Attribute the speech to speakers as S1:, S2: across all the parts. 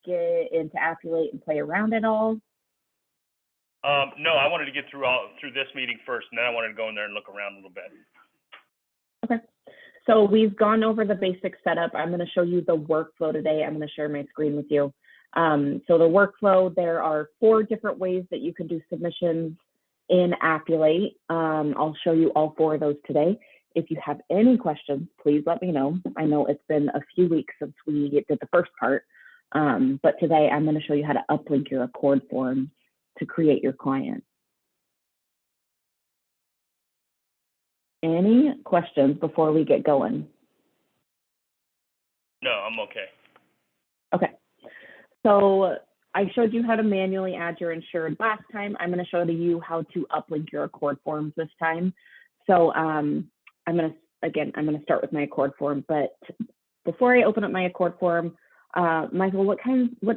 S1: get into Appulate and play around at all?
S2: No, I wanted to get through this meeting first, and then I wanted to go in there and look around a little bit.
S1: Okay. So we've gone over the basic setup. I'm going to show you the workflow today. I'm going to share my screen with you. So the workflow, there are 4 different ways that you can do submissions in Appulate. I'll show you all 4 of those today. If you have any questions, please let me know. I know it's been a few weeks since we did the first part, but today I'm going to show you how to uplink your Accord forms to create your client. Any questions before we get going?
S2: No, I'm okay.
S1: Okay. So I showed you how to manually add your insured last time. I'm going to show you how to uplink your Accord forms this time. So I'm going to start with my Accord form, but before I open up my Accord form, Michael, what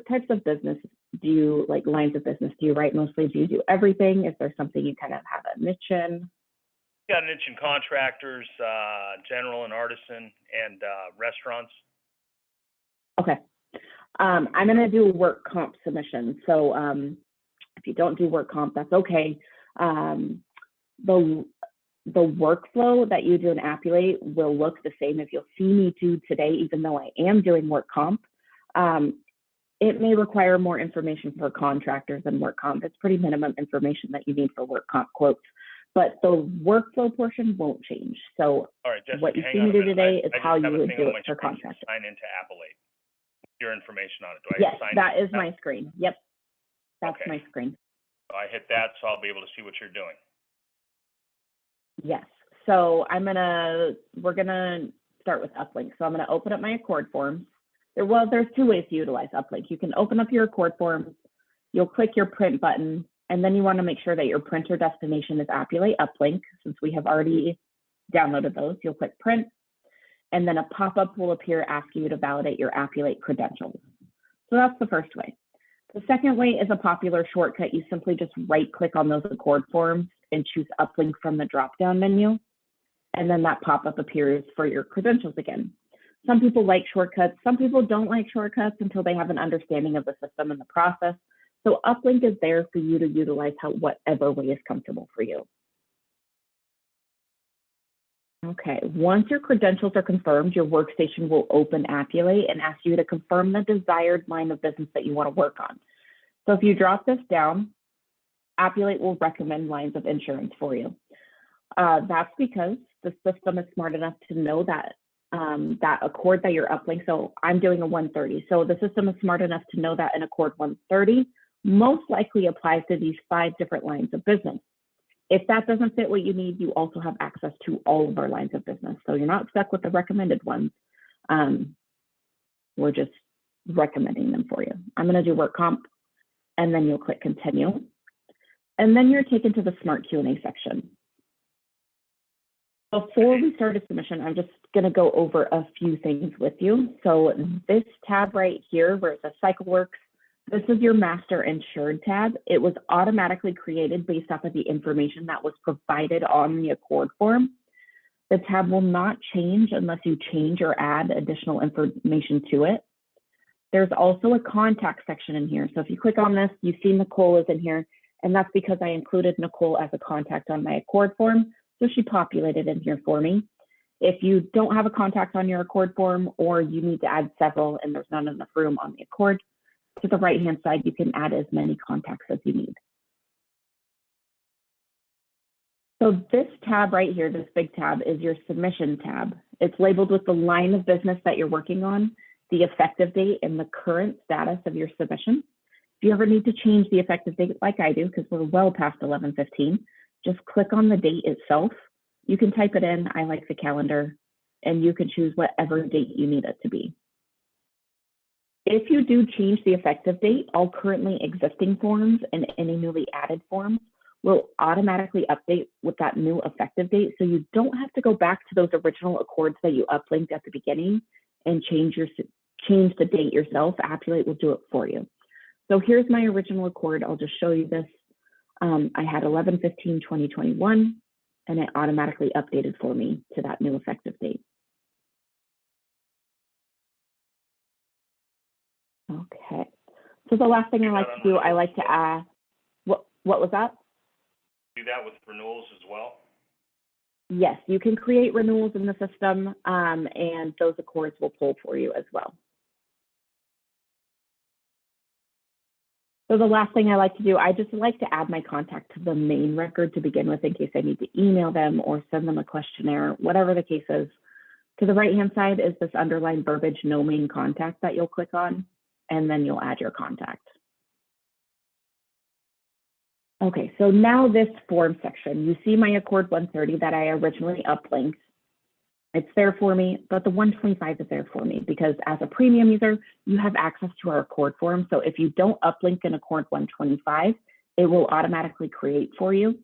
S1: types of business do you, like lines of business, do you write mostly? Do you do everything? Is there something you kind of have a niche in?
S2: Got a niche in contractors, general and artisan, and restaurants.
S1: Okay. I'm going to do work comp submission. So if you don't do work comp, that's okay. The workflow that you do in Appulate will look the same if you'll see me do today, even though I am doing work comp. It may require more information for contractors than work comp. It's pretty minimum information that you need for work comp quotes, but the workflow portion won't change. So
S2: all right, Jessica,
S1: what you see me do today is how you would do it for
S2: contractors.
S1: contractors.
S2: Sign into Appulate. Your information on it. Do I
S1: yes,
S2: sign
S1: that is my screen. Yep, that's
S2: okay.
S1: my screen.
S2: So I hit that, so I'll be able to see what you're doing.
S1: Yes. So we're gonna start with Uplink. So I'm gonna open up my Accord forms. There's 2 ways to utilize Uplink. You can open up your Accord forms, you'll click your print button, and then you want to make sure that your printer destination is Appulate Uplink. Since we have already downloaded those, you'll click print, and then a pop-up will appear asking you to validate your Appulate credentials. So that's the first way. The second way is a popular shortcut. You simply just right-click on those Accord forms and choose Uplink from the drop-down menu, and then that pop-up appears for your credentials again. Some people like shortcuts. Some people don't like shortcuts until they have an understanding of the system and the process. So Uplink is there for you to utilize whatever way is comfortable for you. Okay, once your credentials are confirmed, your workstation will open Appulate and ask you to confirm the desired line of business that you want to work on. So if you drop this down, Appulate will recommend lines of insurance for you. That's because the system is smart enough to know that that Accord that you're uplink. So I'm doing a 130. So the system is smart enough to know that an Accord 130 most likely applies to these 5 different lines of business. If that doesn't fit what you need, you also have access to all of our lines of business. So you're not stuck with the recommended ones. We're just recommending them for you. I'm going to do work comp, and then you'll click continue. And then you're taken to the smart Q&A section. Before we start a submission, I'm just going to go over a few things with you. So this tab right here where it says Cycle Works, this is your Master Insured tab. It was automatically created based off of the information that was provided on the Accord form. The tab will not change unless you change or add additional information to it. There's also a contact section in here. So if you click on this, you see Nicole is in here, and that's because I included Nicole as a contact on my Accord form. So she populated in here for me. If you don't have a contact on your Accord form, or you need to add several and there's not enough room on the Accord, to the right-hand side, you can add as many contacts as you need. So this tab right here, this big tab, is your submission tab. It's labeled with the line of business that you're working on, the effective date, and the current status of your submission. If you ever need to change the effective date like I do, because we're well past 11/15, just click on the date itself. You can type it in, I like the calendar, and you can choose whatever date you need it to be. If you do change the effective date, all currently existing forms and any newly added forms will automatically update with that new effective date. So you don't have to go back to those original Accords that you uplinked at the beginning and change the date yourself. Appulate will do it for you. So here's my original Accord. I'll just show you this. I had 11/15/2021, and it automatically updated for me to that new effective date. Okay, So the last thing I like to do, I like to add, what was that?
S2: Do that with renewals as well?
S1: Yes, you can create renewals in the system, and those accords will pull for you as well. So the last thing I like to do, I just like to add my contact to the main record to begin with in case I need to email them or send them a questionnaire, whatever the case is. To the right-hand side is this underlined verbiage, no main contact, that you'll click on, and then you'll add your contact. Okay, so now this form section, you see my Accord 130 that I originally uplinked. It's there for me, but the 125 is there for me because as a premium user, you have access to our Accord form. So if you don't uplink an Accord 125, it will automatically create for you.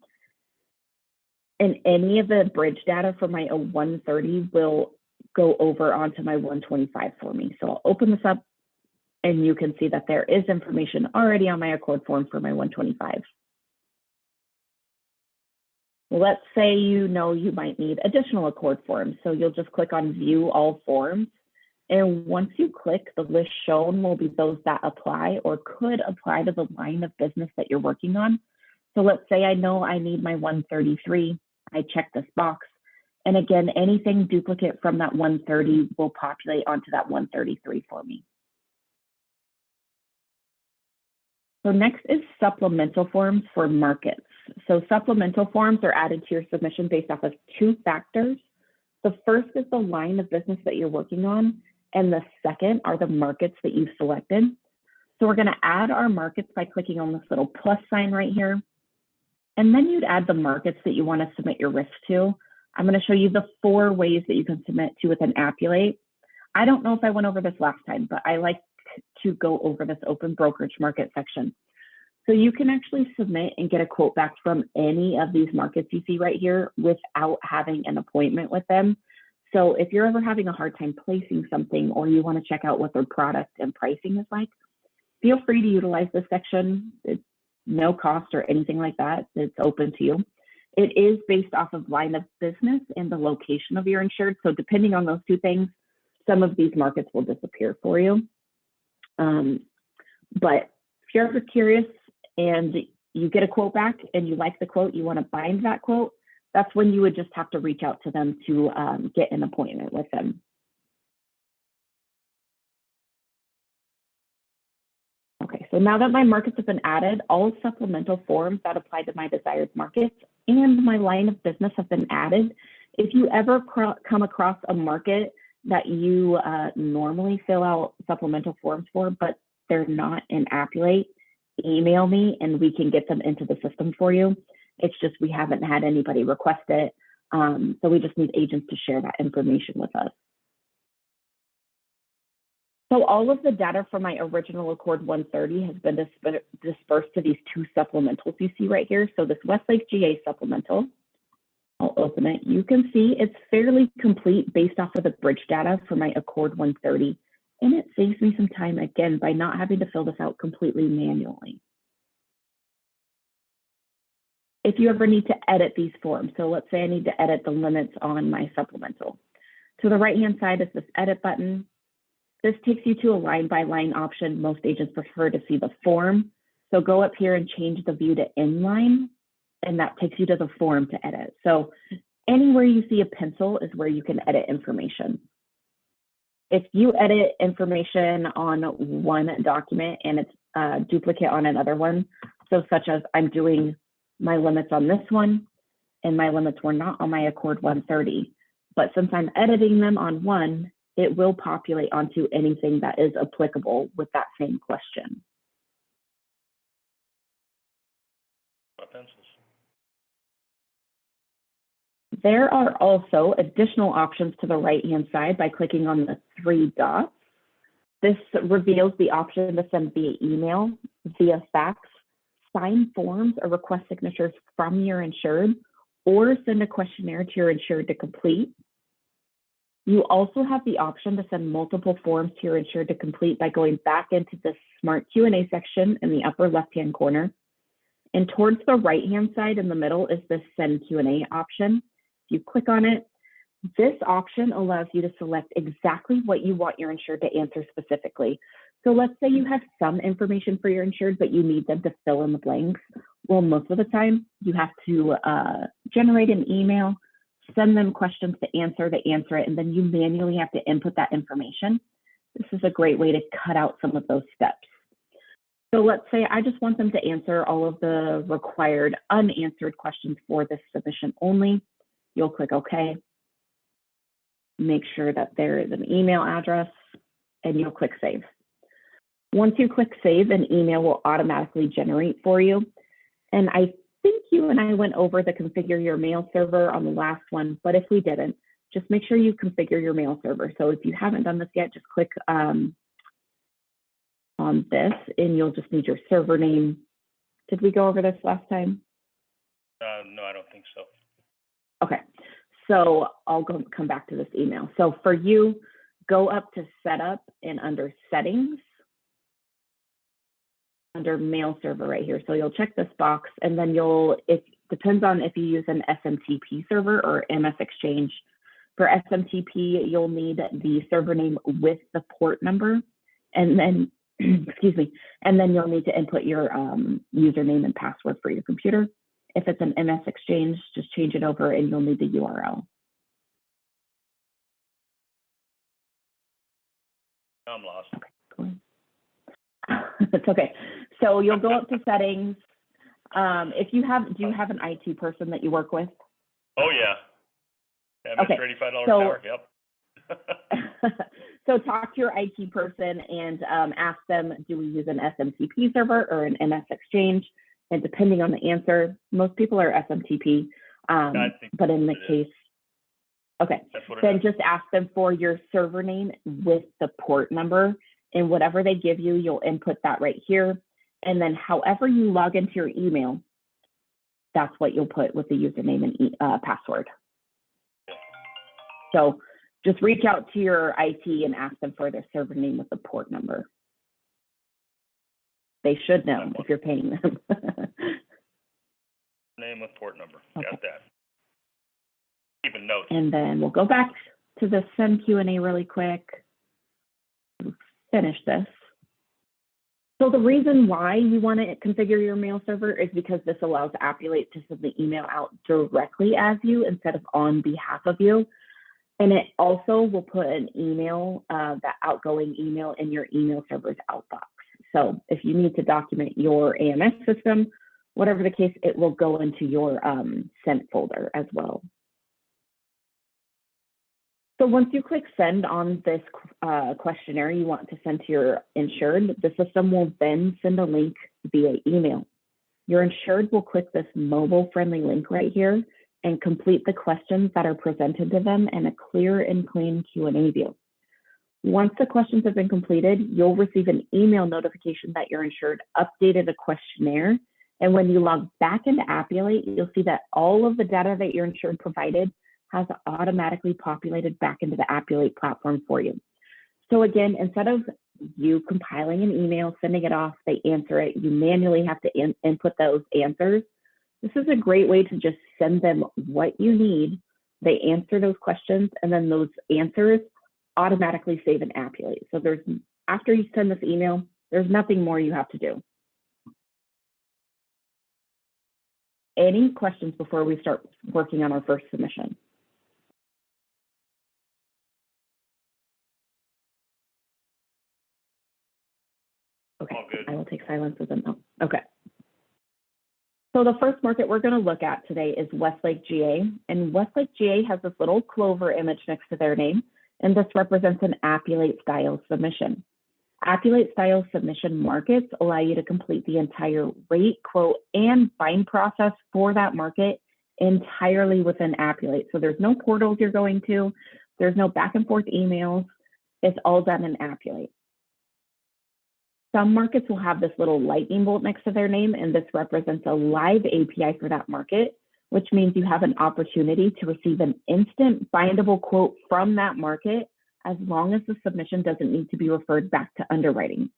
S1: And any of the bridge data for my 130 will go over onto my 125 for me. So I'll open this up and you can see that there is information already on my Accord form for my 125. Let's say you know you might need additional Accord forms. So you'll just click on View All Forms. And once you click, the list shown will be those that apply or could apply to the line of business that you're working on. So let's say I know I need my 133. I check this box. And again, anything duplicate from that 130 will populate onto that 133 for me. So next is supplemental forms for markets. So supplemental forms are added to your submission based off of two factors. The first is the line of business that you're working on, and the second are the markets that you've selected. So we're going to add our markets by clicking on this little plus sign right here. And then you'd add the markets that you want to submit your risk to. I'm going to show you the 4 ways that you can submit to with an Appulate. I don't know if I went over this last time, but I like to go over this open brokerage market section. So you can actually submit and get a quote back from any of these markets you see right here without having an appointment with them. So if you're ever having a hard time placing something or you want to check out what their product and pricing is like, feel free to utilize this section. It's no cost or anything like that. It's open to you. It is based off of line of business and the location of your insured. So depending on those two things, some of these markets will disappear for you. But if you're ever curious and you get a quote back and you like the quote, you want to bind that quote, that's when you would just have to reach out to them to get an appointment with them. Okay, so now that my markets have been added, all supplemental forms that apply to my desired markets and my line of business have been added. If you ever come across a market that you normally fill out supplemental forms for, but they're not in Appulate, email me and we can get them into the system for you. It's just we haven't had anybody request it. So we just need agents to share that information with us. So all of the data from my original Accord 130 has been dispersed to these 2 supplementals you see right here. So this Westlake GA supplemental, I'll open it. You can see it's fairly complete based off of the bridge data for my Accord 130. And it saves me some time, again, by not having to fill this out completely manually. If you ever need to edit these forms, so let's say I need to edit the limits on my supplemental. To the right-hand side is this edit button. This takes you to a line-by-line option. Most agents prefer to see the form. So go up here and change the view to inline, and that takes you to the form to edit. So anywhere you see a pencil is where you can edit information. If you edit information on one document and it's a duplicate on another one, so such as I'm doing my limits on this one and my limits were not on my Accord 130, but since I'm editing them on one, it will populate onto anything that is applicable with that same question.
S2: Pencils.
S1: There are also additional options to the right-hand side by clicking on the 3 dots. This reveals the option to send via email, via fax, sign forms or request signatures from your insured, or send a questionnaire to your insured to complete. You also have the option to send multiple forms to your insured to complete by going back into the Smart Q&A section in the upper left-hand corner. And towards the right-hand side in the middle is the Send Q&A option. If you click on it, this option allows you to select exactly what you want your insured to answer specifically. So let's say you have some information for your insured, but you need them to fill in the blanks. Well, most of the time you have to generate an email, send them questions to answer it, and then you manually have to input that information. This is a great way to cut out some of those steps. So let's say I just want them to answer all of the required unanswered questions for this submission only. You'll click OK. Make sure that there is an email address, and you'll click Save. Once you click Save, an email will automatically generate for you. And I think you and I went over the configure your mail server on the last one, but if we didn't, just make sure you configure your mail server. So if you haven't done this yet, just click on this, and you'll just need your server name. Did we go over this last time?
S2: No, I don't think so.
S1: Okay, so I'll come back to this email. So for you, go up to Setup and under Settings, under Mail Server right here. So you'll check this box, and then it depends on if you use an SMTP server or MS Exchange. For SMTP, you'll need the server name with the port number, and then, excuse me, and then you'll need to input your username and password for your computer. If it's an MS Exchange, just change it over and you'll need the URL.
S2: I'm lost.
S1: Okay, cool. It's okay. So you'll go up to Settings. If you have, do you have an IT person that you work with?
S2: Oh, yeah.
S1: Okay,
S2: $35
S1: so,
S2: an hour, yep.
S1: So talk to your IT person and ask them, do we use an SMTP server or an MS Exchange? And depending on the answer, most people are SMTP, but in the case, okay, then just ask them for your server name with the port number, and whatever they give you, you'll input that right here. And then however you log into your email, that's what you'll put with the username and password. So just reach out to your IT and ask them for their server name with the port number. They should know if you're paying them.
S2: Name with port number.
S1: Okay.
S2: Got that. Keeping notes.
S1: And then we'll go back to the send Q&A really quick. Finish this. So the reason why you want to configure your mail server is because this allows Appulate to send the email out directly as you instead of on behalf of you. And it also will put an email, that outgoing email in your email server's outbox. So if you need to document your AMS system, whatever the case, it will go into your sent folder as well. So once you click send on this questionnaire you want to send to your insured, the system will then send a link via email. Your insured will click this mobile-friendly link right here and complete the questions that are presented to them in a clear and clean Q&A view. Once the questions have been completed, you'll receive an email notification that your insured updated a questionnaire. And when you log back into Appulate, you'll see that all of the data that your insured provided has automatically populated back into the Appulate platform for you. So again, instead of you compiling an email, sending it off, they answer it, you manually have to input those answers. This is a great way to just send them what you need. They answer those questions, and then those answers automatically save in Appulate. So after you send this email, there's nothing more you have to do. Any questions before we start working on our first submission? Okay, I will take silence as a no. Okay. So the first market we're going to look at today is Westlake GA, and Westlake GA has this little clover image next to their name, and this represents an Appulate style submission. Appulate style submission markets allow you to complete the entire rate, quote, and bind process for that market entirely within Appulate. So there's no portals you're going to, there's no back and forth emails, it's all done in Appulate. Some markets will have this little lightning bolt next to their name, and this represents a live API for that market, which means you have an opportunity to receive an instant bindable quote from that market as long as the submission doesn't need to be referred back to underwriting.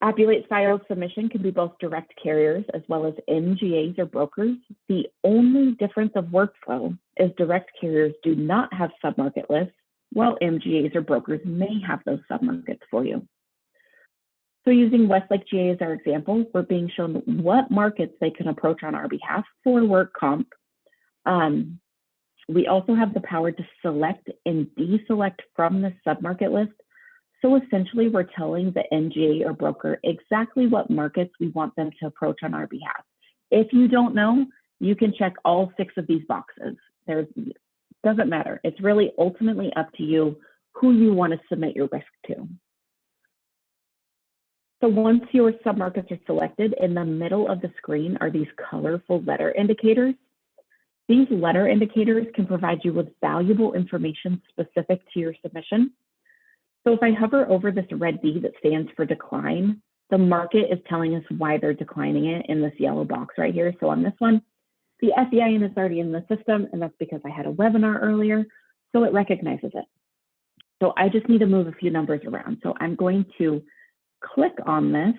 S1: Appulate style submission can be both direct carriers as well as MGAs or brokers. The only difference of workflow is direct carriers do not have submarket lists, Well, MGAs or brokers may have those submarkets for you. So using Westlake GA as our example, we're being shown what markets they can approach on our behalf for work comp. We also have the power to select and deselect from the submarket list. So essentially, we're telling the MGA or broker exactly what markets we want them to approach on our behalf. If you don't know, you can check all 6 of these boxes. Doesn't matter. It's really ultimately up to you who you want to submit your risk to. So once your submarkets are selected, in the middle of the screen are these colorful letter indicators. These letter indicators can provide you with valuable information specific to your submission. So if I hover over this red D that stands for decline, the market is telling us why they're declining it in this yellow box right here. So on this one, the FEIN is already in the system, and that's because I had a webinar earlier, so it recognizes it. So I just need to move a few numbers around. So I'm going to click on this,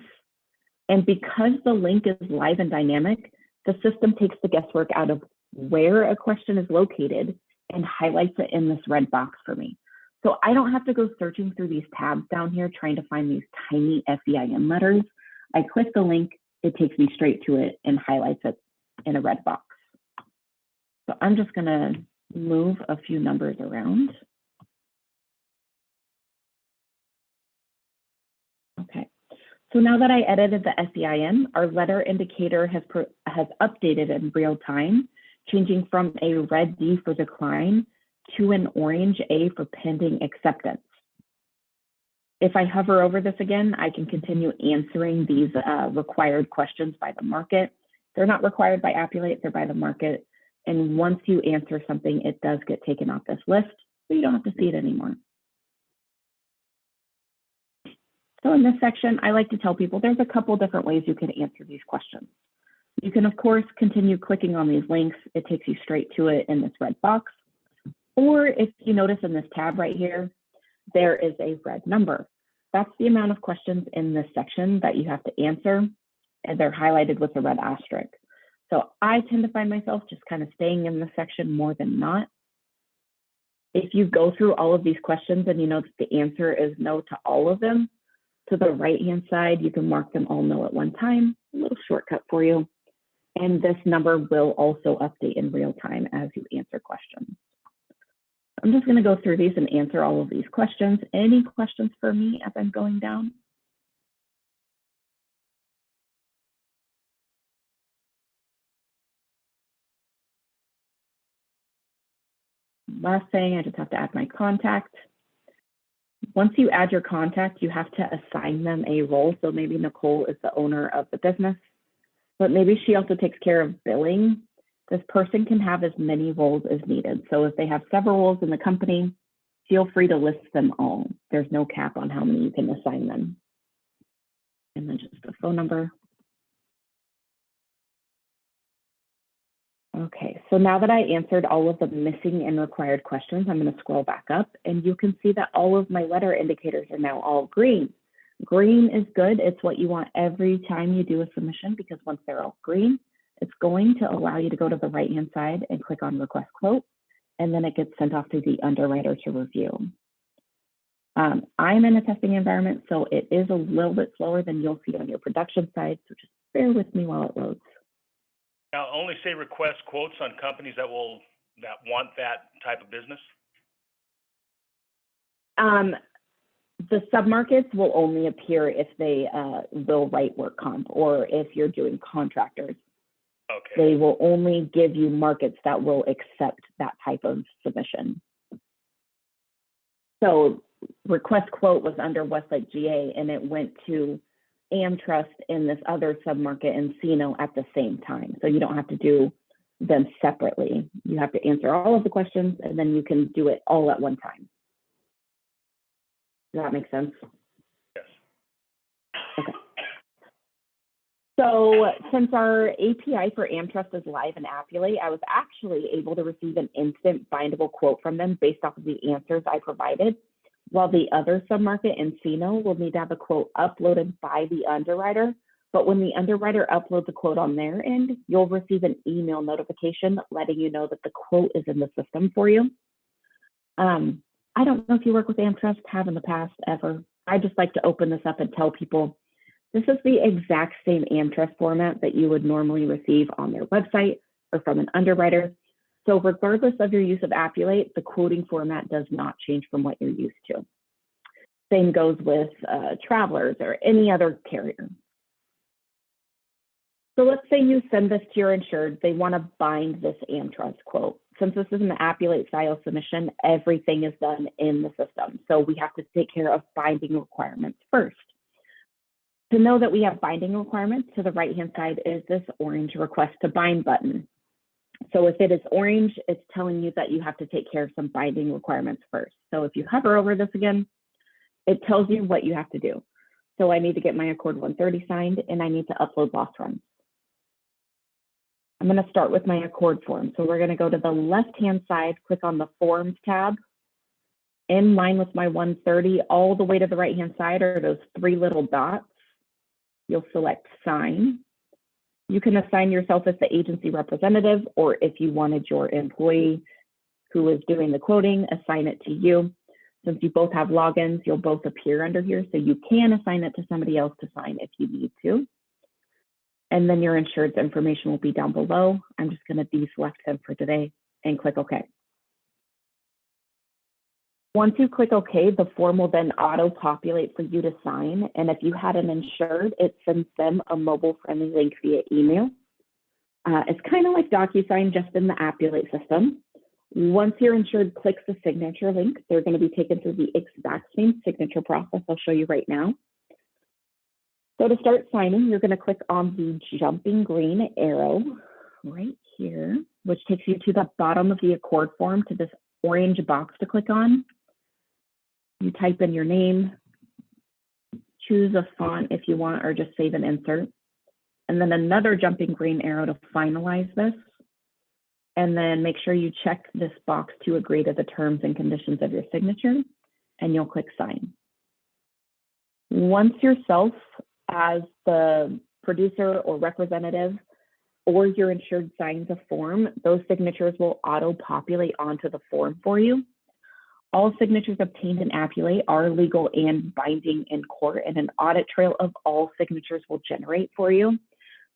S1: and because the link is live and dynamic, the system takes the guesswork out of where a question is located and highlights it in this red box for me. So I don't have to go searching through these tabs down here trying to find these tiny FEIN letters. I click the link, it takes me straight to it and highlights it in a red box. So I'm just gonna move a few numbers around. Okay, so now that I edited the FEIN, our letter indicator has updated in real time, changing from a red D for decline to an orange A for pending acceptance. If I hover over this again, I can continue answering these required questions by the market. They're not required by Appulate, they're by the market. And once you answer something, it does get taken off this list, so you don't have to see it anymore. So in this section, I like to tell people there's a couple different ways you can answer these questions. You can, of course, continue clicking on these links. It takes you straight to it in this red box. Or if you notice in this tab right here, there is a red number. That's the amount of questions in this section that you have to answer, and they're highlighted with a red asterisk. So I tend to find myself just kind of staying in this section more than not. If you go through all of these questions and you know that the answer is no to all of them, to the right-hand side, you can mark them all no at one time, a little shortcut for you. And this number will also update in real time as you answer questions. I'm just going to go through these and answer all of these questions. Any questions for me as I'm going down? Last thing, I just have to add my contact. Once you add your contact, you have to assign them a role. So maybe Nicole is the owner of the business, but maybe she also takes care of billing. This person can have as many roles as needed. So if they have several roles in the company, feel free to list them all. There's no cap on how many you can assign them. And then just a phone number. Okay, so now that I answered all of the missing and required questions, I'm going to scroll back up and you can see that all of my letter indicators are now all green. Green is good. It's what you want every time you do a submission, because once they're all green, it's going to allow you to go to the right-hand side and click on Request Quote, and then it gets sent off to the underwriter to review. I'm in a testing environment, so it is a little bit slower than you'll see on your production side, so just bear with me while it loads.
S2: Now, only say request quotes on companies that want that type of business?
S1: The submarkets will only appear if they will write work comp, or if you're doing contractors.
S2: Okay.
S1: They will only give you markets that will accept that type of submission. So request quote was under Westlake GA, and it went to AmTrust in this other submarket in Encino at the same time. So you don't have to do them separately. You have to answer all of the questions, and then you can do it all at one time. Does that make sense?
S2: Yes.
S1: Okay. So since our API for AmTrust is live in Appulate, I was actually able to receive an instant bindable quote from them based off of the answers I provided, while the other submarket in Encino will need to have a quote uploaded by the underwriter. But when the underwriter uploads a quote on their end, you'll receive an email notification letting you know that the quote is in the system for you. I don't know if you work with AmTrust, have in the past ever. I just like to open this up and tell people this is the exact same AmTrust format that you would normally receive on their website or from an underwriter. So regardless of your use of Appulate, the quoting format does not change from what you're used to. Same goes with Travelers or any other carrier. So let's say you send this to your insured, they want to bind this AmTrust quote. Since this is an Appulate style submission, everything is done in the system. So we have to take care of binding requirements first. To know that we have binding requirements, to the right-hand side is this orange request to bind button. So if it is orange, it's telling you that you have to take care of some binding requirements first. So if you hover over this again, it tells you what you have to do. So I need to get my Accord 130 signed and I need to upload loss runs. I'm going to start with my Accord form. So we're going to go to the left-hand side, click on the Forms tab. In line with my 130, all the way to the right-hand side are those three little dots. You'll select Sign. You can assign yourself as the agency representative, or if you wanted your employee who is doing the quoting, assign it to you. Since you both have logins, you'll both appear under here, so you can assign it to somebody else to sign if you need to. And then your insured's information will be down below. I'm just going to deselect him for today and click OK. Once you click OK, the form will then auto-populate for you to sign. And if you had an insured, it sends them a mobile-friendly link via email. It's kind of like DocuSign, just in the Appulate system. Once your insured clicks the signature link, they're going to be taken through the exact same signature process I'll show you right now. So to start signing, you're going to click on the jumping green arrow right here, which takes you to the bottom of the Accord form to this orange box to click on. You type in your name, choose a font if you want, or just save and insert. And then another jumping green arrow to finalize this. And then make sure you check this box to agree to the terms and conditions of your signature, and you'll click sign. Once yourself as the producer or representative or your insured signs a form, those signatures will auto-populate onto the form for you. All signatures obtained in Appulate are legal and binding in court, and an audit trail of all signatures will generate for you.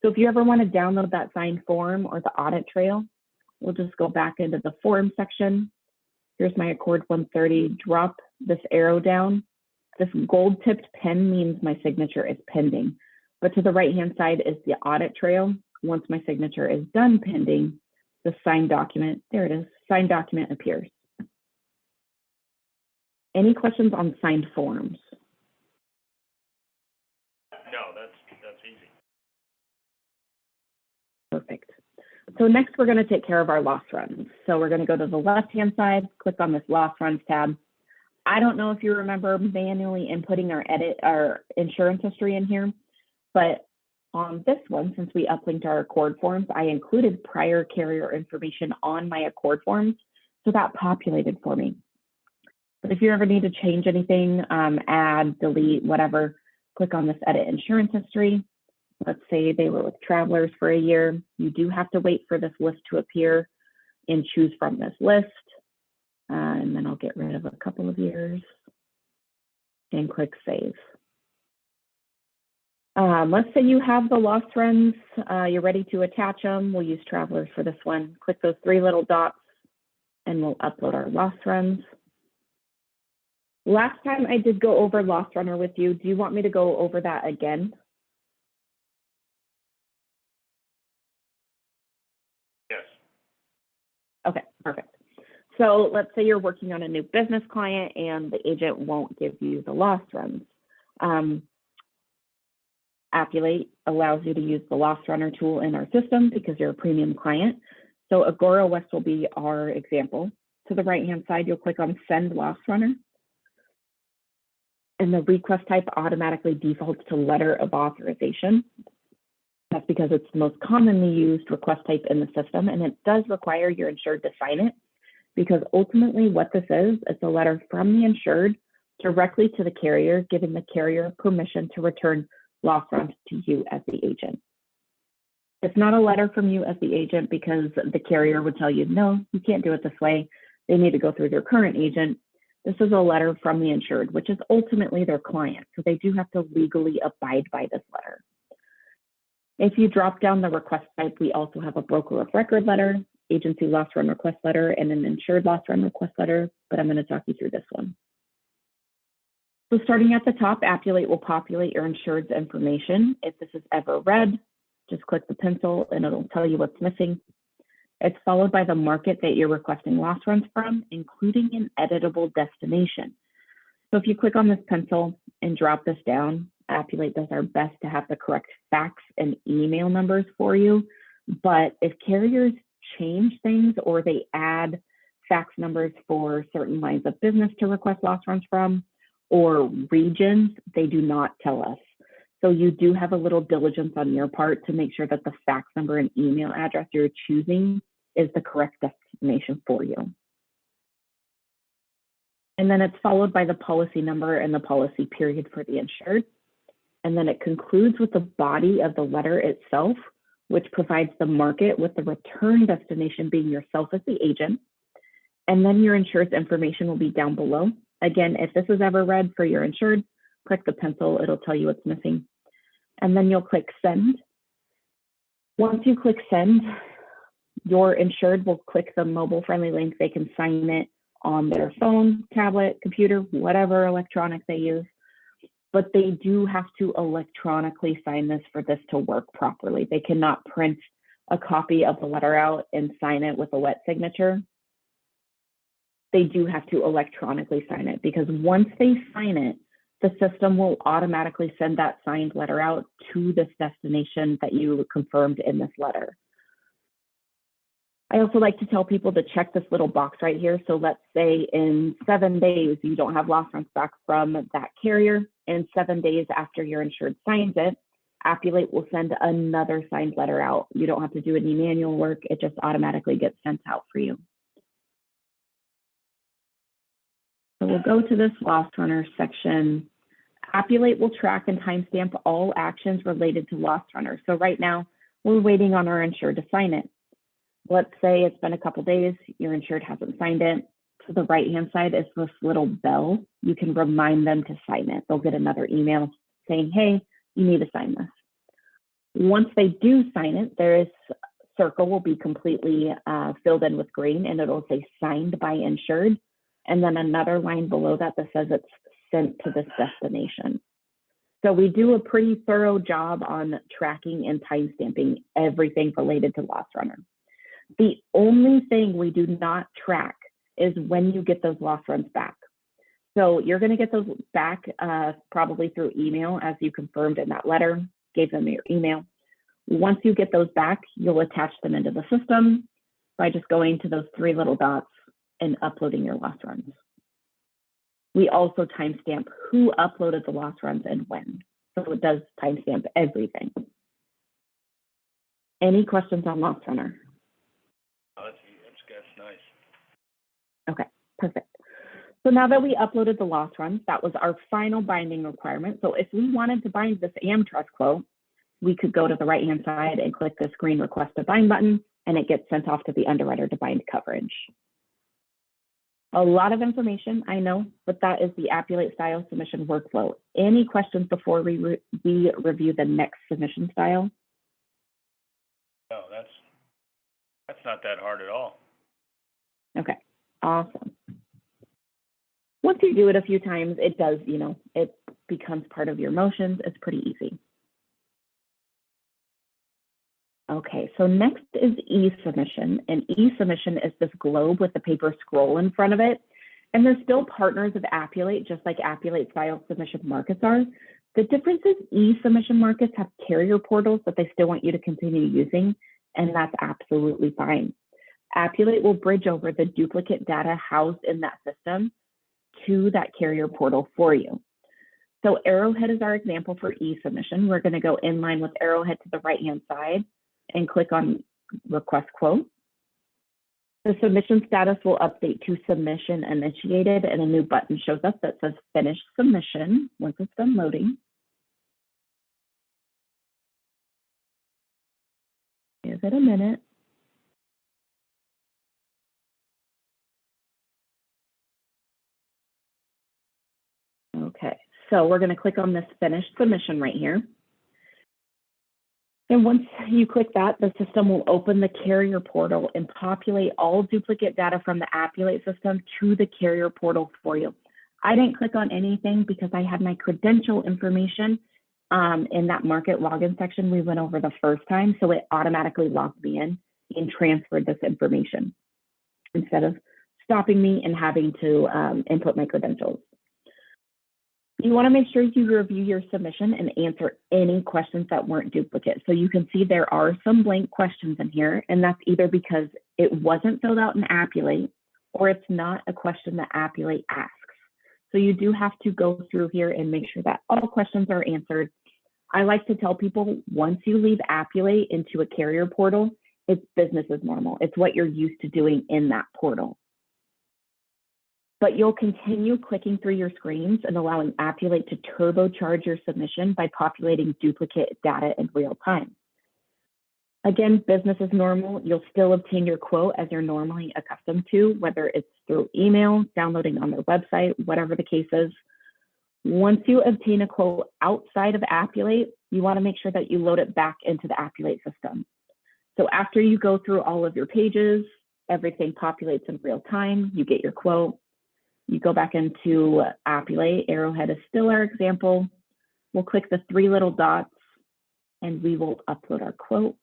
S1: So if you ever want to download that signed form or the audit trail, we'll just go back into the form section. Here's my Accord 130, drop this arrow down. This gold tipped pen means my signature is pending, but to the right-hand side is the audit trail. Once my signature is done pending, the signed document, there it is, signed document appears. Any questions on signed forms?
S2: No, that's easy.
S1: Perfect. So next we're going to take care of our loss runs. So we're going to go to the left-hand side, click on this loss runs tab. I don't know if you remember manually inputting our insurance history in here, but on this one, since we uplinked our Accord forms, I included prior carrier information on my Accord forms, so that populated for me. But if you ever need to change anything, add, delete, whatever, click on this edit insurance history. Let's say they were with Travelers for a year. You do have to wait for this list to appear and choose from this list. And then I'll get rid of a couple of years and click save. Let's say you have the loss runs, you're ready to attach them. We'll use Travelers for this one. Click those three little dots and we'll upload our loss runs. Last time I did go over Loss Runner with you. Do you want me to go over that again?
S2: Yes.
S1: Okay, perfect. So let's say you're working on a new business client and the agent won't give you the loss runs. Appulate allows you to use the Loss Runner tool in our system because you're a premium client. So Agora West will be our example. To the right-hand side, you'll click on Send Loss Runner. And the request type automatically defaults to letter of authorization. That's because it's the most commonly used request type in the system, and it does require your insured to sign it, because ultimately what this is, it's a letter from the insured directly to the carrier, giving the carrier permission to return loss runs to you as the agent. It's not a letter from you as the agent because the carrier would tell you, no, you can't do it this way. They need to go through their current agent. This is a letter from the insured, which is ultimately their client. So they do have to legally abide by this letter. If you drop down the request type, we also have a broker of record letter, agency loss run request letter, and an insured loss run request letter, but I'm going to talk you through this one. So starting at the top, Appulate will populate your insured's information. If this is ever read, just click the pencil and it'll tell you what's missing. It's followed by the market that you're requesting loss runs from, including an editable destination. So if you click on this pencil and drop this down, Appulate does our best to have the correct fax and email numbers for you. But if carriers change things or they add fax numbers for certain lines of business to request loss runs from, or regions, they do not tell us. So you do have a little diligence on your part to make sure that the fax number and email address you're choosing is the correct destination for you. And then it's followed by the policy number and the policy period for the insured. And then it concludes with the body of the letter itself, which provides the market with the return destination being yourself as the agent. And then your insured's information will be down below. Again, if this is ever read for your insured, click the pencil, it'll tell you what's missing. And then you'll click send. Once you click send, your insured will click the mobile friendly link. They can sign it on their phone, tablet, computer, whatever electronic they use. But they do have to electronically sign this for this to work properly. They cannot print a copy of the letter out and sign it with a wet signature. They do have to electronically sign it, because once they sign it, the system will automatically send that signed letter out to this destination that you confirmed in this letter. I also like to tell people to check this little box right here. So let's say in 7 days, you don't have loss runs back from that carrier. And 7 days after your insured signs it, Appulate will send another signed letter out. You don't have to do any manual work. It just automatically gets sent out for you. So we'll go to this loss runner section. Appulate will track and timestamp all actions related to loss runner. So right now, we're waiting on our insured to sign it. Let's say it's been a couple days, your insured hasn't signed it. To the right-hand side is this little bell. You can remind them to sign it. They'll get another email saying, hey, you need to sign this. Once they do sign it, there is circle will be completely filled in with green, and it'll say signed by insured. And then another line below that that says it's sent to this destination. So we do a pretty thorough job on tracking and timestamping everything related to loss runner. The only thing we do not track is when you get those loss runs back. So you're going to get those back probably through email, as you confirmed in that letter, gave them your email. Once you get those back, you'll attach them into the system by just going to those 3 little dots and uploading your loss runs. We also timestamp who uploaded the loss runs and when. So it does timestamp everything. Any questions on loss runner?
S2: Oh, that's nice.
S1: Okay, perfect. So now that we uploaded the loss runs, that was our final binding requirement. So if we wanted to bind this AmTrust quote, we could go to the right-hand side and click this green request to bind button, and it gets sent off to the underwriter to bind coverage. A lot of information, I know, but that is the Appulate style submission workflow. Any questions before we review the next submission style?
S2: No, that's not that hard at all.
S1: Okay, awesome. Once you do it a few times, it does, it becomes part of your motions. It's pretty easy. Okay, so next is ESubmission, and ESubmission is this globe with the paper scroll in front of it. And they're still partners of Appulate, just like Appulate style submission markets are. The difference is ESubmission markets have carrier portals that they still want you to continue using, and that's absolutely fine. Appulate will bridge over the duplicate data housed in that system to that carrier portal for you. So Arrowhead is our example for ESubmission. We're going to go in line with Arrowhead to the right-hand side and click on Request Quote. The submission status will update to Submission Initiated, and a new button shows up that says Finish Submission once it's done loading. Give it a minute. Okay, so we're going to click on this finish submission right here. And once you click that, the system will open the carrier portal and populate all duplicate data from the Appulate system to the carrier portal for you. I didn't click on anything because I had my credential information in that market login section we went over the first time. So it automatically logged me in and transferred this information instead of stopping me and having to input my credentials. You want to make sure you review your submission and answer any questions that weren't duplicate. So you can see there are some blank questions in here, and that's either because it wasn't filled out in Appulate or it's not a question that Appulate asks. So you do have to go through here and make sure that all questions are answered. I like to tell people once you leave Appulate into a carrier portal, it's business as normal. It's what you're used to doing in that portal. But you'll continue clicking through your screens and allowing Appulate to turbocharge your submission by populating duplicate data in real time. Again, business as normal. You'll still obtain your quote as you're normally accustomed to, whether it's through email, downloading on their website, whatever the case is. Once you obtain a quote outside of Appulate, you want to make sure that you load it back into the Appulate system. So after you go through all of your pages, everything populates in real time, you get your quote. You go back into Appulate. Arrowhead is still our example. We'll click the three little dots and we will upload our quote.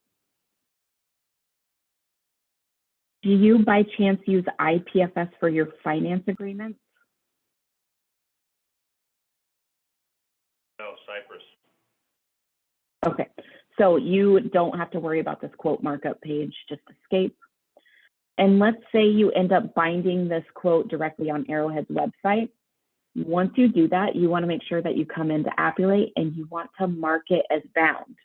S1: Do you by chance use IPFS for your finance agreements?
S2: No, Cypress.
S1: Okay, so you don't have to worry about this quote markup page, just escape. And let's say you end up binding this quote directly on Arrowhead's website. Once you do that, you want to make sure that you come into Appulate and you want to mark it as bound.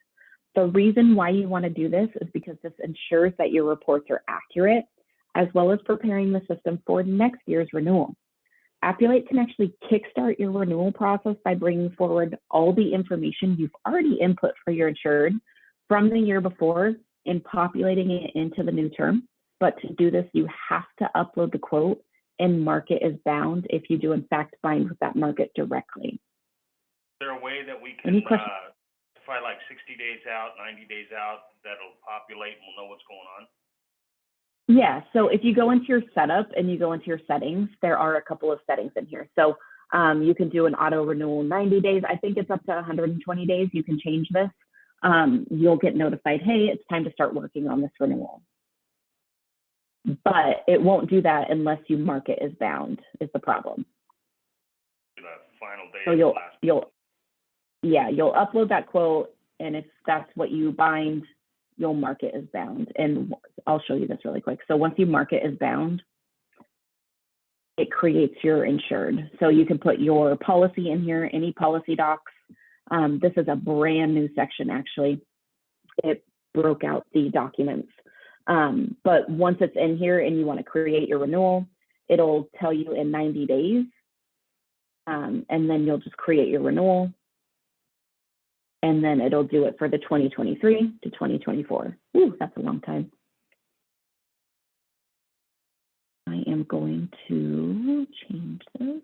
S1: The reason why you want to do this is because this ensures that your reports are accurate, as well as preparing the system for next year's renewal. Appulate can actually kickstart your renewal process by bringing forward all the information you've already input for your insured from the year before and populating it into the new term. But to do this, you have to upload the quote and mark it as bound if you do in fact bind with that market directly.
S2: Is there a way that we can, if I like 60 days out, 90 days out, that'll populate and we'll know what's going on?
S1: Yeah, so if you go into your setup and you go into your settings, there are a couple of settings in here. So you can do an auto renewal 90 days. I think it's up to 120 days. You can change this. You'll get notified, hey, it's time to start working on this renewal. But it won't do that unless you mark it as bound, is the problem.
S2: The final day.
S1: So you'll upload that quote, and if that's what you bind, you'll mark it as bound. And I'll show you this really quick. So once you mark it as bound, it creates your insured. So you can put your policy in here, any policy docs. This is a brand new section, actually. It broke out the documents. But once it's in here and you want to create your renewal, it'll tell you in 90 days. And then you'll just create your renewal. And then it'll do it for the 2023 to 2024. Ooh, that's a long time. I am going to change this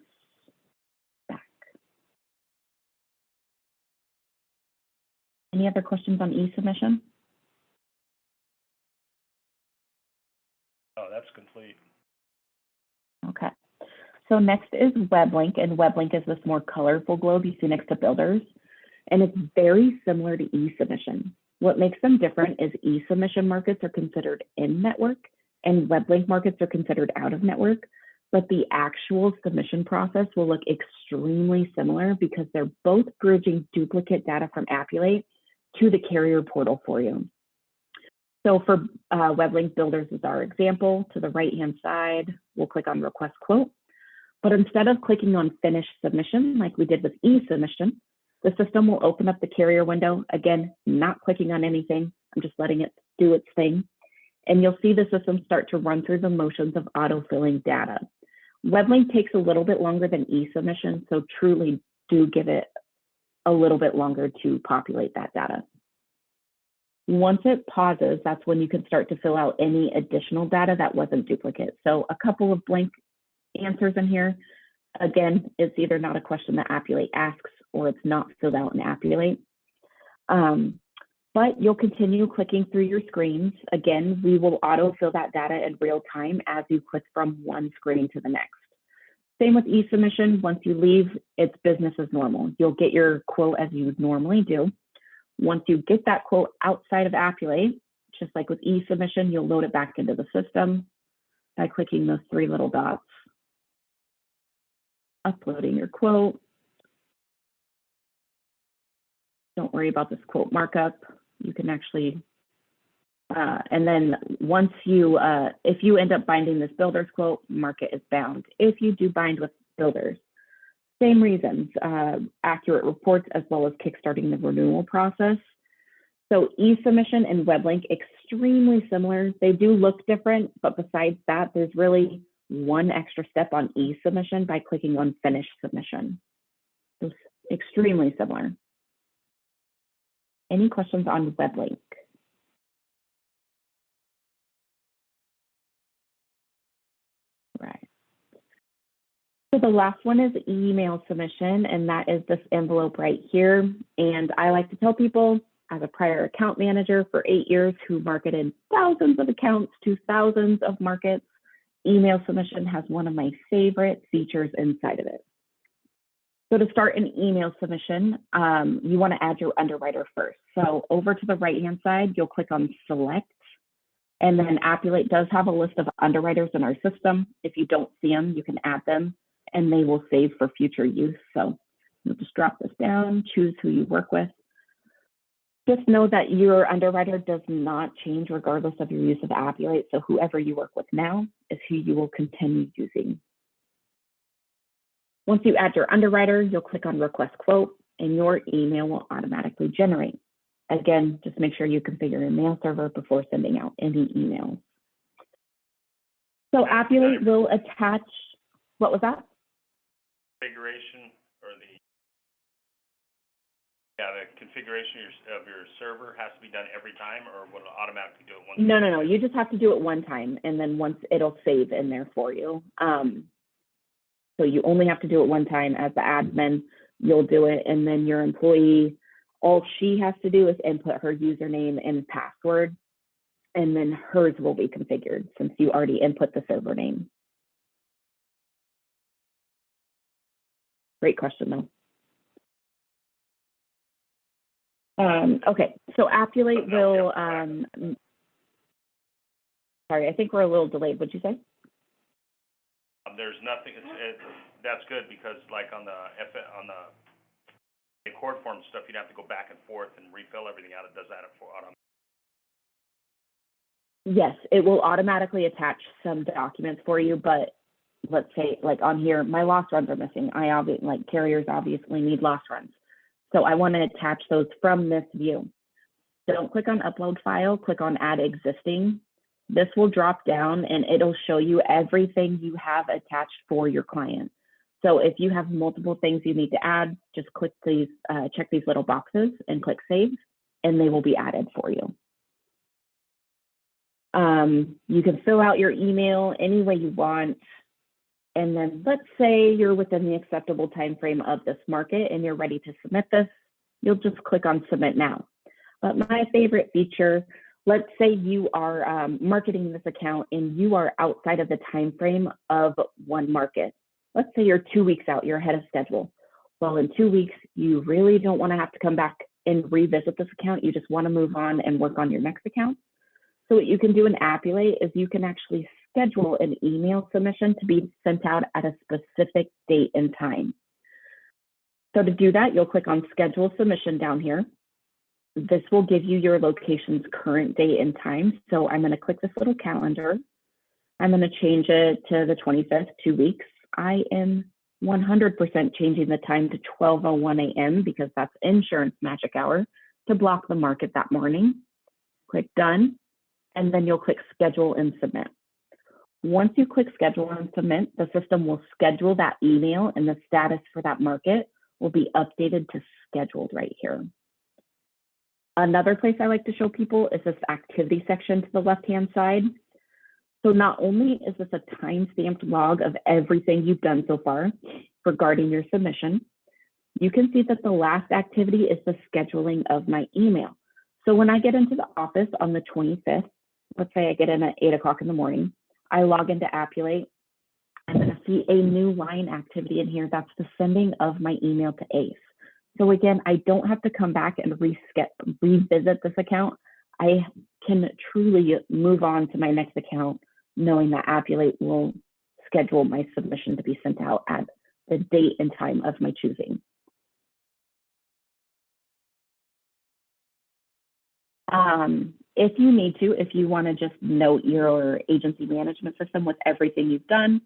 S1: back. Any other questions on ESubmission?
S2: Oh, that's complete.
S1: Okay. So next is Weblink, and Weblink is this more colorful globe you see next to builders. And it's very similar to ESubmission. What makes them different is ESubmission markets are considered in-network and Weblink markets are considered out-of-network, but the actual submission process will look extremely similar because they're both bridging duplicate data from Appulate to the carrier portal for you. So for Weblink Builders is our example. To the right-hand side, we'll click on Request Quote. But instead of clicking on Finish Submission like we did with ESubmission, the system will open up the carrier window. Again, not clicking on anything. I'm just letting it do its thing. And you'll see the system start to run through the motions of autofilling data. Weblink takes a little bit longer than ESubmission, so truly do give it a little bit longer to populate that data. Once it pauses, that's when you can start to fill out any additional data that wasn't duplicate. So a couple of blank answers in here. Again, it's either not a question that Appulate asks or it's not filled out in Appulate. But you'll continue clicking through your screens. Again, we will autofill that data in real time as you click from one screen to the next. Same with ESubmission. Once you leave, it's business as normal. You'll get your quote as you would normally do. Once you get that quote outside of Appulate, just like with ESubmission, you'll load it back into the system by clicking those three little dots, uploading your quote. Don't worry about this quote markup. You can actually, and then once you, if you end up binding this builder's quote, mark it as bound. If you do bind with builders, same reasons, accurate reports as well as kickstarting the renewal process. So ESubmission and Weblink, extremely similar. They do look different, but besides that, there's really one extra step on ESubmission by clicking on Finish Submission. So extremely similar. Any questions on Weblink? Right. So the last one is email submission, and that is this envelope right here. And I like to tell people, as a prior account manager for 8 years who marketed thousands of accounts to thousands of markets, email submission has one of my favorite features inside of it. So to start an email submission, you want to add your underwriter first. So over to the right-hand side, you'll click on Select, and then Appulate does have a list of underwriters in our system. If you don't see them, you can add them, and they will save for future use. So you'll just drop this down, choose who you work with. Just know that your underwriter does not change regardless of your use of Appulate. So whoever you work with now is who you will continue using. Once you add your underwriter, you'll click on Request Quote, and your email will automatically generate. Again, just make sure you configure your mail server before sending out any emails. So Appulate will attach, what was that?
S2: Configuration or the configuration of your server has to be done every time, or will it automatically do it once?
S1: No. You just have to do it one time, and then once it'll save in there for you. So you only have to do it one time. As the admin, you'll do it, and then your employee, all she has to do is input her username and password, and then hers will be configured since you already input the server name. Great question, though. Okay, so Appulate will, sorry, I think we're a little delayed. What'd you say?
S2: There's nothing, that's good because like on the accord form stuff, you'd have to go back and forth and refill everything out. It does that for autumn.
S1: Yes, it will automatically attach some documents for you, but let's say like on here, my loss runs are missing. Like carriers obviously need loss runs. So I want to attach those from this view. Don't click on Upload File, click on Add Existing. This will drop down and it'll show you everything you have attached for your client. So if you have multiple things you need to add, just click these, check these little boxes and click Save, and they will be added for you. You can fill out your email any way you want. And then let's say you're within the acceptable time frame of this market and you're ready to submit this, you'll just click on Submit Now. But my favorite feature, let's say you are marketing this account and you are outside of the time frame of one market. Let's say you're 2 weeks out, you're ahead of schedule. Well, in 2 weeks, you really don't want to have to come back and revisit this account. You just want to move on and work on your next account. So what you can do in Appulate is you can actually schedule an email submission to be sent out at a specific date and time. So to do that, you'll click on Schedule Submission down here. This will give you your location's current date and time. So I'm going to click this little calendar. I'm going to change it to the 25th, 2 weeks. I am 100% changing the time to 12:01 a.m. because that's insurance magic hour to block the market that morning. Click Done, and then you'll click Schedule and Submit. Once you click Schedule and Submit, the system will schedule that email and the status for that market will be updated to scheduled right here. Another place I like to show people is this activity section to the left-hand side. So not only is this a time-stamped log of everything you've done so far regarding your submission, you can see that the last activity is the scheduling of my email. So when I get into the office on the 25th, let's say I get in at 8 o'clock in the morning, I log into Appulate. I'm going to see a new line activity in here. That's the sending of my email to ACE. So again, I don't have to come back and revisit this account. I can truly move on to my next account, knowing that Appulate will schedule my submission to be sent out at the date and time of my choosing. If you need to, if you want to just note your agency management system with everything you've done,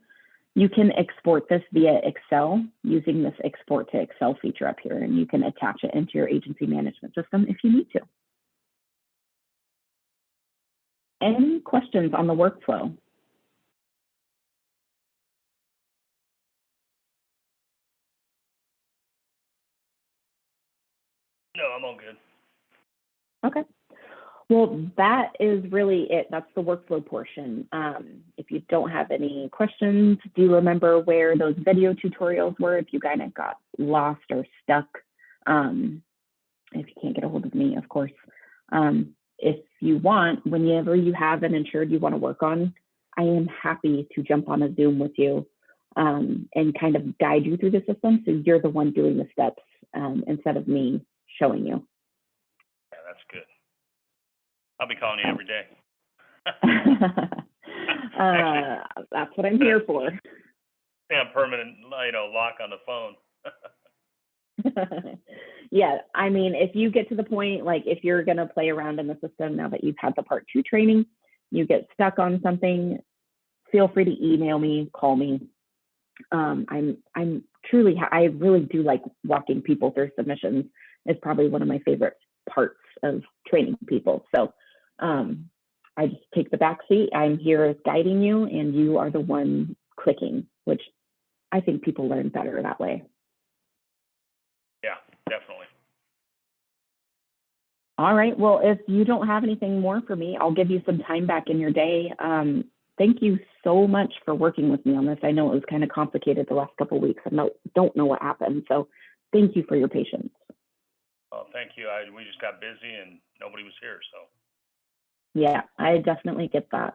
S1: you can export this via Excel using this export to Excel feature up here, and you can attach it into your agency management system if you need to. Any questions on the workflow?
S2: No, I'm all good.
S1: Okay. Well, that is really it. That's the workflow portion. If you don't have any questions, do remember where those video tutorials were if you kind of got lost or stuck. If you can't get a hold of me, of course. If you want, whenever you have an insured you want to work on, I am happy to jump on a Zoom with you and kind of guide you through the system so you're the one doing the steps instead of me showing you.
S2: Yeah, that's good. I'll be calling you every day.
S1: Actually, that's what I'm here for.
S2: Yeah, permanent, lock on the phone.
S1: Yeah, I mean, if you get to the point, like if you're going to play around in the system now that you've had the Part 2 training, you get stuck on something, feel free to email me, call me. I'm truly, I really do like walking people through submissions. It's probably one of my favorite parts of training people. So I just take the back seat. I'm here as guiding you, and you are the one clicking, which I think people learn better that way.
S2: Yeah, definitely.
S1: All right. Well, if you don't have anything more for me, I'll give you some time back in your day. Thank you so much for working with me on this. I know it was kind of complicated the last couple of weeks. I don't know what happened. So thank you for your patience.
S2: Well, thank you. We just got busy and nobody was here, so.
S1: Yeah, I definitely get that.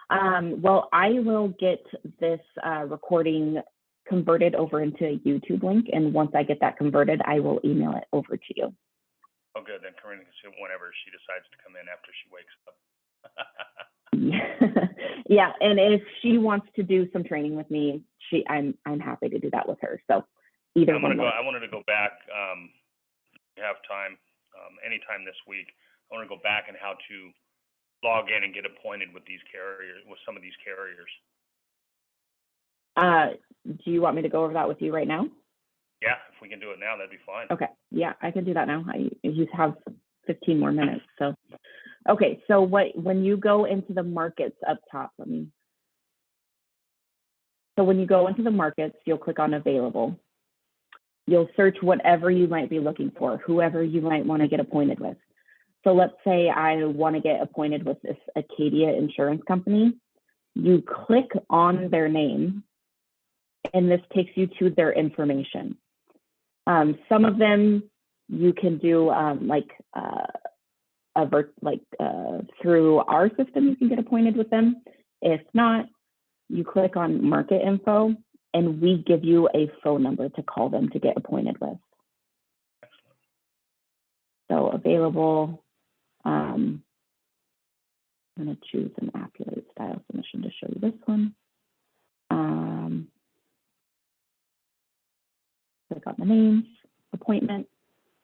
S1: Well, I will get this recording converted over into a YouTube link, and once I get that converted, I will email it over to you.
S2: Oh, good. Then Karina can see it whenever she decides to come in after she wakes up.
S1: Yeah, and if she wants to do some training with me, I'm happy to do that with her. So either one.
S2: I wanted to go back. We have time, anytime this week. I want to go back and how to log in and get appointed with these carriers, with some of these carriers.
S1: Do you want me to go over that with you right now?
S2: Yeah, if we can do it now, that'd be fine.
S1: Okay, yeah, I can do that now. You have 15 more minutes. So, okay, so when you go into the markets up top, so when you go into the markets, you'll click on available. You'll search whatever you might be looking for, whoever you might want to get appointed with. So let's say I want to get appointed with this Acadia insurance company. You click on their name, and this takes you to their information. Some of them you can do through our system, you can get appointed with them. If not, you click on market info, and we give you a phone number to call them to get appointed with.
S2: Excellent.
S1: So available. I'm going to choose an Appulate style submission to show you this one. Click on the names, appointment,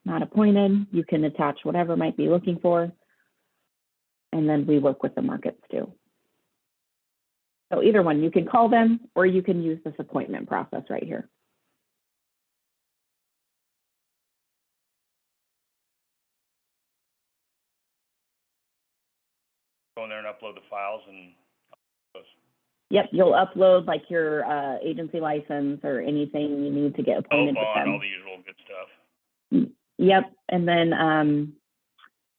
S1: not appointed. You can attach whatever might be looking for. And then we work with the markets too. So either one, you can call them or you can use this appointment process right here.
S2: Go in there and upload the files and.
S1: Yep, you'll upload like your agency license or anything you need to get appointed with them.
S2: All the usual good stuff.
S1: Yep, and then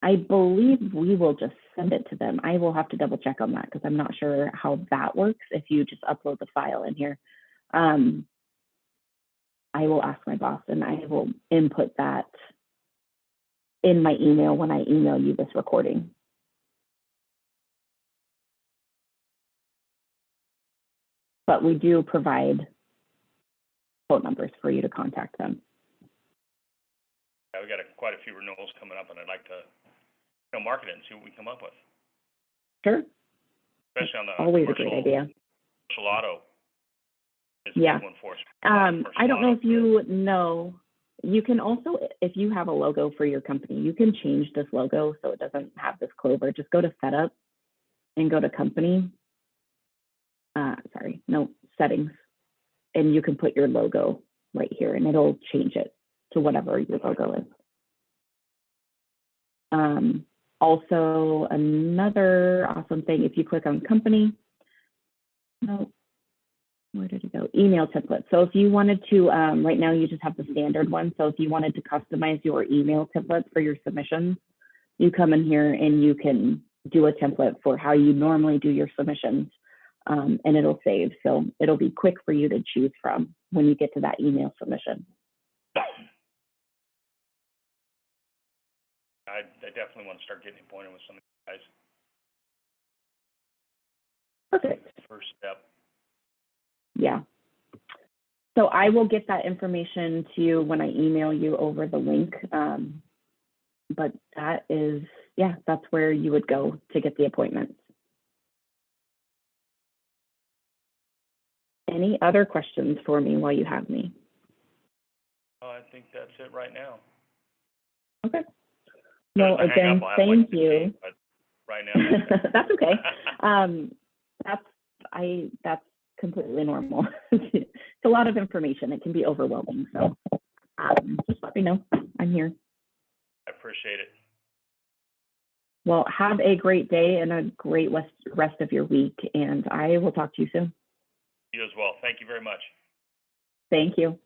S1: I believe we will just send it to them. I will have to double check on that because I'm not sure how that works if you just upload the file in here. I will ask my boss and I will input that in my email when I email you this recording. But we do provide phone numbers for you to contact them.
S2: Yeah, we got quite a few renewals coming up, and I'd like to market it and see what we come up with.
S1: Sure.
S2: Especially on the
S1: always a great idea.
S2: Commercial auto.
S1: Yeah. I don't know if you know, you can also, if you have a logo for your company, you can change this logo so it doesn't have this clover. Just go to setup and go to company. Settings. And you can put your logo right here and it'll change it to whatever your logo is. Also, another awesome thing, if you click on company, where did it go? Email template. So if you wanted to, right now you just have the standard one. So if you wanted to customize your email template for your submissions, you come in here and you can do a template for how you normally do your submissions, and it'll save. So it'll be quick for you to choose from when you get to that email submission.
S2: I definitely want to start getting appointed with some of you guys.
S1: Perfect.
S2: First step.
S1: Yeah. So I will get that information to you when I email you over the link. But that is, yeah, that's where you would go to get the appointments. Any other questions for me while you have me?
S2: I think that's it right now.
S1: Okay. Well, again, thank you.
S2: But right now,
S1: that's okay. That's completely normal. It's a lot of information. It can be overwhelming. So just let me know. I'm here.
S2: I appreciate it.
S1: Well, have a great day and a great rest of your week. And I will talk to you soon.
S2: You as well. Thank you very much.
S1: Thank you.